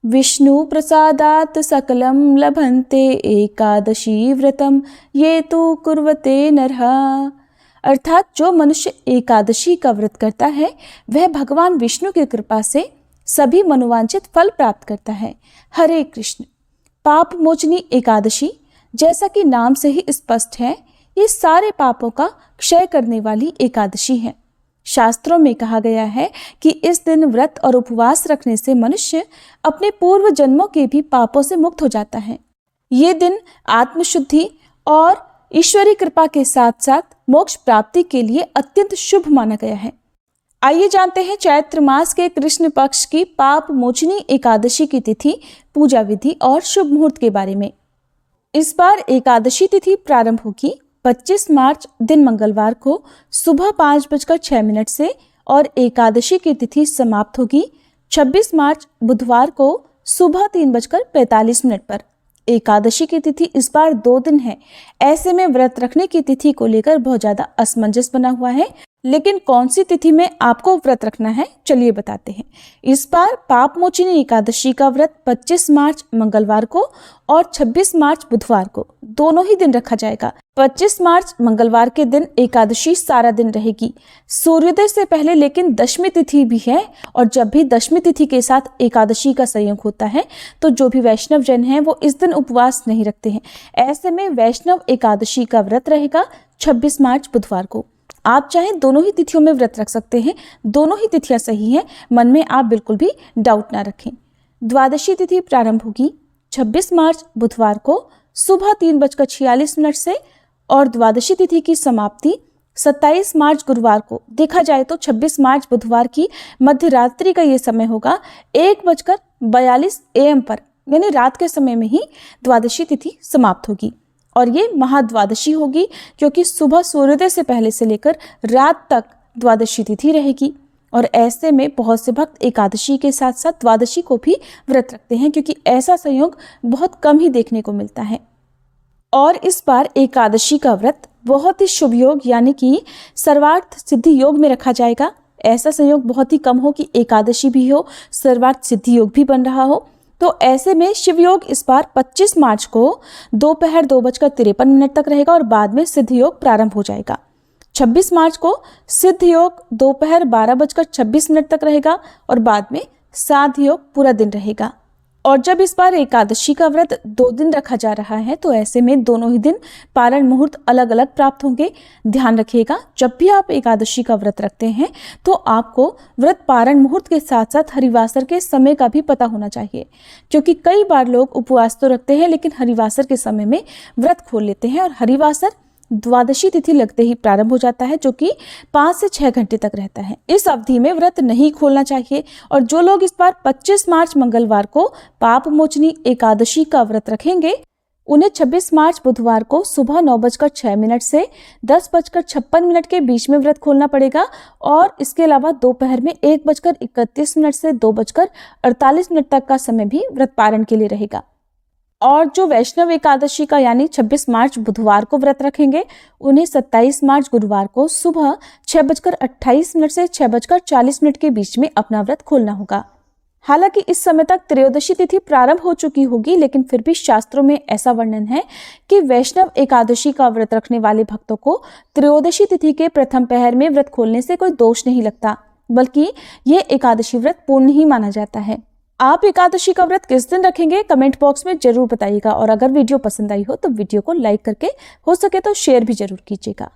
विष्णु प्रसादात् सकलं लभन्ते एकादशी व्रतम ये तो कुर्वते नरः। अर्थात जो मनुष्य एकादशी का व्रत करता है वह भगवान विष्णु की कृपा से सभी मनोवांछित फल प्राप्त करता है। हरे कृष्ण। पाप मोचनी एकादशी, जैसा कि नाम से ही स्पष्ट है, ये सारे पापों का क्षय करने वाली एकादशी है। शास्त्रों में कहा गया है कि इस दिन व्रत और उपवास रखने से मनुष्य अपने पूर्व जन्मों के भी पापों से मुक्त हो जाता है। ये दिन आत्मशुद्धि और ईश्वरी कृपा के साथ साथ मोक्ष प्राप्ति के लिए अत्यंत शुभ माना गया है। आइए जानते हैं चैत्र मास के कृष्ण पक्ष की पाप मोचनी एकादशी की तिथि, पूजा विधि और शुभ मुहूर्त के बारे में। इस बार एकादशी तिथि प्रारंभ होगी 25 मार्च दिन मंगलवार को सुबह 5:06 से और एकादशी की तिथि समाप्त होगी 26 मार्च बुधवार को सुबह 3:45 पर। एकादशी की तिथि इस बार 2 दिन है। ऐसे में व्रत रखने की तिथि को लेकर बहुत ज्यादा असमंजस बना हुआ है, लेकिन कौन सी तिथि में आपको व्रत रखना है चलिए बताते हैं। इस बार पाप मोचनी एकादशी का व्रत 25 मार्च मंगलवार को और 26 मार्च बुधवार को दोनों ही दिन रखा जाएगा। 25 मार्च मंगलवार के दिन एकादशी सारा दिन रहेगी, सूर्योदय से पहले, लेकिन दशमी तिथि भी है और जब भी दशमी तिथि के साथ एकादशी का संयोग होता है तो जो भी वैष्णव जन हैं वो इस दिन उपवास नहीं रखते हैं। ऐसे में वैष्णव एकादशी का व्रत रहेगा 26 मार्च बुधवार को। आप चाहे दोनों ही तिथियों में व्रत रख सकते हैं, दोनों ही तिथियां सही हैं, मन में आप बिल्कुल भी डाउट ना रखें। द्वादशी तिथि प्रारंभ होगी 26 मार्च बुधवार को सुबह 3:46 से और द्वादशी तिथि की समाप्ति 27 मार्च गुरुवार को। देखा जाए तो 26 मार्च बुधवार की मध्य रात्रि का ये समय होगा 1:42 AM पर, यानी रात के समय में ही द्वादशी तिथि समाप्त होगी और ये महाद्वादशी होगी, क्योंकि सुबह सूर्योदय से पहले से लेकर रात तक द्वादशी तिथि रहेगी। और ऐसे में बहुत से भक्त एकादशी के साथ साथ द्वादशी को भी व्रत रखते हैं, क्योंकि ऐसा संयोग बहुत कम ही देखने को मिलता है। और इस बार एकादशी का व्रत बहुत ही शुभ योग यानी कि सर्वार्थ सिद्धि योग में रखा जाएगा। ऐसा संयोग बहुत ही कम हो कि एकादशी भी हो, सर्वार्थ सिद्धि योग भी बन रहा हो। तो ऐसे में शिव योग इस बार 25 मार्च को दोपहर 2:53 तक रहेगा और बाद में सिद्ध योग प्रारंभ हो जाएगा। 26 मार्च को सिद्ध योग दोपहर 12:26 तक रहेगा और बाद में साध योग पूरा दिन रहेगा। और जब इस बार एकादशी का व्रत 2 दिन रखा जा रहा है तो ऐसे में दोनों ही दिन पारण मुहूर्त अलग अलग प्राप्त होंगे। ध्यान रखिएगा, जब भी आप एकादशी का व्रत रखते हैं तो आपको व्रत पारण मुहूर्त के साथ साथ हरिवासर के समय का भी पता होना चाहिए, क्योंकि कई बार लोग उपवास तो रखते हैं लेकिन हरिवासर के समय में व्रत खोल लेते हैं और हरिवासर द्वादशी तिथि लगते ही प्रारंभ हो जाता है, जो कि 5 से 6 घंटे तक रहता है। इस अवधि में व्रत नहीं खोलना चाहिए। और जो लोग इस बार 25 मार्च मंगलवार को पाप मोचनी एकादशी का व्रत रखेंगे उन्हें 26 मार्च बुधवार को सुबह 9:06 से 10:56 के बीच में व्रत खोलना पड़ेगा और इसके अलावा दोपहर में 1:31 से 2:48 तक का समय भी व्रत पारण के लिए रहेगा। और जो वैष्णव एकादशी का यानी 26 मार्च बुधवार को व्रत रखेंगे उन्हें 27 मार्च गुरुवार को सुबह 6:28 से 6:40 के बीच में अपना व्रत खोलना होगा। हालांकि इस समय तक त्रयोदशी तिथि प्रारंभ हो चुकी होगी, लेकिन फिर भी शास्त्रों में ऐसा वर्णन है कि वैष्णव एकादशी का व्रत रखने वाले भक्तों को त्रयोदशी तिथि के प्रथम पहर में व्रत खोलने से कोई दोष नहीं लगता, बल्कि ये एकादशी व्रत पूर्ण ही माना जाता है। आप एकादशी का व्रत किस दिन रखेंगे कमेंट बॉक्स में जरूर बताइएगा और अगर वीडियो पसंद आई हो तो वीडियो को लाइक करके हो सके तो शेयर भी जरूर कीजिएगा।